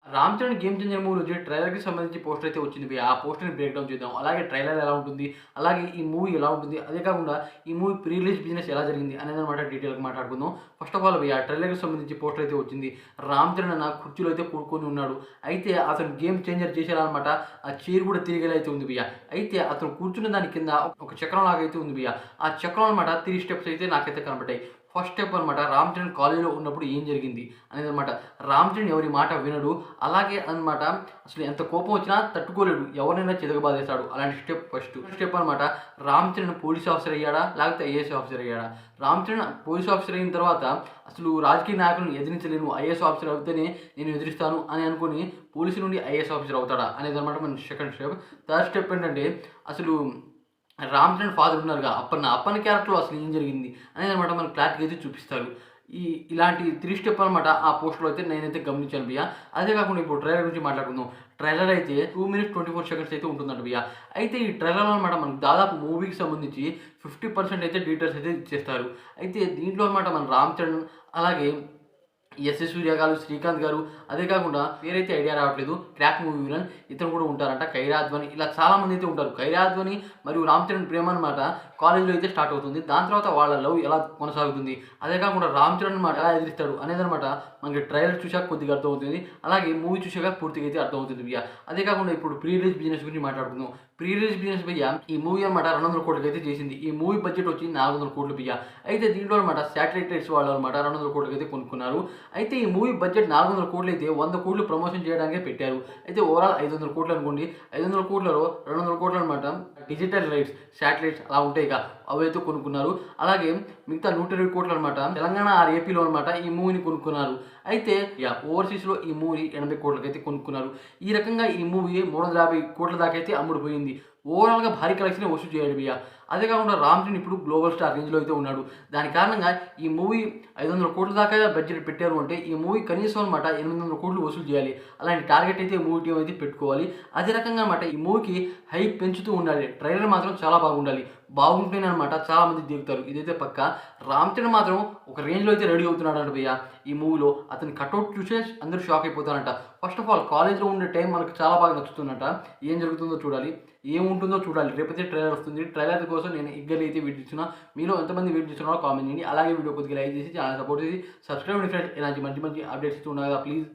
'Ram Charan game changer' మూవీలో వచ్చి ట్రైలర్‌కి సంబంధించి పోస్టర్ అయితే వచ్చింది భయ్యా. ఆ పోస్టర్‌ని బ్రేక్ డౌన్ చేద్దాం. అలాగే ట్రైలర్ ఎలా ఉంటుంది? అలాగే ఈ మూవీ ఎలా ఉంటుంది? అదే కాకుండా ఈ మూవీ ప్రీ రిలీజ్ బిజినెస్ ఎలా జరిగింది? అనేదన్నమాట డీటెయిల్‌గా మాట్లాడుకుందాం. ఫస్ట్ ఆఫ్ ఆల్ భయ్యా ట్రైలర్‌కి సంబంధించి పోస్టర్ అయితే వచ్చింది. 'రామ్ చరణ్' అన్న కుర్చీలో అయితే కూడుకొని ఉన్నాడు. అయితే అతను గేమ్ చేంజర్ చేసేయాలన్నమాట. ఆ చైర్ కూడా తిరిగేలా అయితే ఉంది భయ్యా. అయితే అతను కూర్చున్న దాని కింద ఒక చక్రం లాగా అయితే ఉంది భయ్యా. ఆ చక్రం అన్నమాట 3 స్టెప్స్ అయితే నాకైతే కనపడ్డాయి. ఫస్ట్ స్టెప్ అనమాట 'రామ్ చరణ్' కాలేజీలో ఉన్నప్పుడు ఏం జరిగింది అనేదనమాట. 'రామ్ చరణ్' ఎవరి మాట వినడు. అలాగే అనమాట అసలు ఎంత కోపం వచ్చినా తట్టుకోలేడు. ఎవరినైనా చితకబాదేస్తాడు. అలాంటి స్టెప్ ఫస్ట్. స్టెప్ అనమాట 'రామ్ చరణ్' పోలీస్ ఆఫీసర్ అయ్యాడా? లేకపోతే ఐఏఎస్ ఆఫీసర్ అయ్యాడా? 'రామ్ చరణ్' పోలీస్ ఆఫీసర్ అయిన తర్వాత అసలు రాజకీయ నాయకులను ఎదిరించలేను. ఐఏఎస్ ఆఫీసర్ అవుతేనే నేను ఎదిరిస్తాను అని అనుకోని పోలీసు నుండి ఐఏఎస్ ఆఫీసర్ అవుతాడా? అనేదనమాట మన సెకండ్ స్టెప్. థర్డ్ స్టెప్ ఏంటంటే అసలు 'రామ్ చరణ్' ఫాదర్ ఉన్నారుగా అప్పన్న. అప్పన్న క్యారెక్టర్‌లో అసలు ఏం జరిగింది? అనేదనమాట మనకు క్లారిటీగా అయితే చూపిస్తారు. ఇలాంటి 3 స్టెప్ అనమాట ఆ పోస్ట్‌లో అయితే నేనైతే గమనించాను భయ్యా. అదే కాకుండా ఇప్పుడు ట్రైలర్ గురించి మాట్లాడుకుందాం. ట్రైలర్ అయితే 2 మినిట్స్ 24 సెకండ్స్ అయితే ఉంటుందంట భయ్యా. అయితే ఈ ట్రైలర్‌లో అనమాట మనకు దాదాపు మూవీకి సంబంధించి 50% అయితే డీటెయిల్స్ అయితే ఇచ్చేస్తారు. అయితే దీంట్లో అనమాట మన 'రామ్ చరణ్' అలాగే ఎస్‌ఎస్ సూర్య గారు, శ్రీకాంత్ గారు, అదే కాకుండా పేరైతే ఐడియా రావట్లేదు. క్రాక్ మూవీ విలన్ ఇతను కూడా ఉంటారంట. ఖైరా అద్వాని ఇలా చాలామంది అయితే ఉంటారు. ఖైరా అద్వాని మరియు రామ్ చరణ్ ప్రేమ అనమాట కాలేజ్‌లో అయితే స్టార్ట్ అవుతుంది. దాని తర్వాత వాళ్ళ లవ్ ఎలా కొనసాగుతుంది. అదే కాకుండా రామ్ చరణ్ అనమాట ఎలా ఎదిరిస్తాడు అనేదనమాట మనకి ట్రైలర్ చూసాక కొద్దిగా అర్థమవుతుంది. అలాగే మూవీ చూసాక పూర్తిగా అయితే అర్థమవుతుంది భయ్యా. అదే కాకుండా ఇప్పుడు ప్రీ రిలీజ్ బిజినెస్ గురించి మాట్లాడుకుందాం. ప్రీ రిలీజ్ బిజినెస్ భయ్యా ఈ మూవీ అనమాట 200 కోట్లకి అయితే చేసింది. ఈ మూవీ బడ్జెట్ వచ్చి 400 కోట్లు భయ్యా. అయితే దీంట్లో అనమాట శాటిలైట్ రైట్స్ వాళ్ళు అనమాట 200 కోట్లకి అయితే కొనుక్కున్నారు. అయితే ఈ మూవీ బడ్జెట్ 400 కోట్లు అయితే 100 కోట్లు ప్రమోషన్ చేయడానికే పెట్టారు. అయితే ఓవరాల్ 500 కోట్లు అనుకోండి. 500 కోట్లలో 200 కోట్లు అనమాట డిజిటల్ రైట్స్, శాటిలైట్స్ అలా ఉంటాయిగా అవైతే కొనుక్కున్నారు. అలాగే మిగతా 120 కోట్లు అనమాట తెలంగాణ ఆర్ ఏపీలో అనమాట ఈ మూవీని కొనుక్కున్నారు. అయితే ఓవర్సీస్‌లో ఈ మూవీ 80 కోట్లకైతే కొనుక్కున్నారు. ఈ రకంగా ఈ మూవీ 350 కోట్ల దాకా అయితే అమ్ముడుపోయింది. ఓవరాల్‌గా భారీ కలెక్షనే వసూలు చేయాడు భయ్యా. అదే కాకుండా 'రామ్ చరణ్' ఇప్పుడు గ్లోబల్ స్టార్ రేంజ్‌లో అయితే ఉన్నాడు. దాని కారణంగా ఈ మూవీ 500 కోట్ల దాకా బడ్జెట్ పెట్టారు అంటే ఈ మూవీ కనీసం అనమాట 800 కోట్లు వసూలు చేయాలి. అలాంటి టార్గెట్ అయితే మూవీ టీమ్ అయితే పెట్టుకోవాలి. అదే రకంగా అనమాట ఈ మూవీకి హైప్ పెంచుతూ ఉండాలి. ట్రైలర్ మాత్రం చాలా బాగుండాలి. బాగుంటేనే అనమాట చాలామంది దిగుతారు. ఇదైతే పక్కా. 'రామ్ చరణ్' మాత్రం ఒక రేంజ్‌లో అయితే రెడీ అవుతున్నాడంట భయ్యా ఈ మూవీలో. అతని కటౌట్ చూసే అందరూ షాక్ అయిపోతారంట. ఫస్ట్ ఆఫ్ ఆల్ కాలేజ్‌లో ఉండే టైం మనకు చాలా బాగా నచ్చుతుందంట. ఏం జరుగుతుందో చూడాలి. ఏముంటుందో చూడాలి. రేపైతే ట్రైలర్ వస్తుంది. ట్రైలర్ కోసం నేను ఈగర్‌లీ అయితే వెయిట్ చేస్తున్నా. మీలో ఎంతమంది వెయిట్ చేస్తున్నారో కామెంట్ చేయండి. అలాగే వీడియో కొద్దిగా లైక్ చేసి ఛానెల్ సపోర్ట్ చేసి సబ్స్క్రైబ్ చేయండి ఫ్రెండ్స్. ఇలాంటి మంచి మంచి అప్డేట్స్ ఇస్తూ ఉండాలి కదా ప్లీజ్.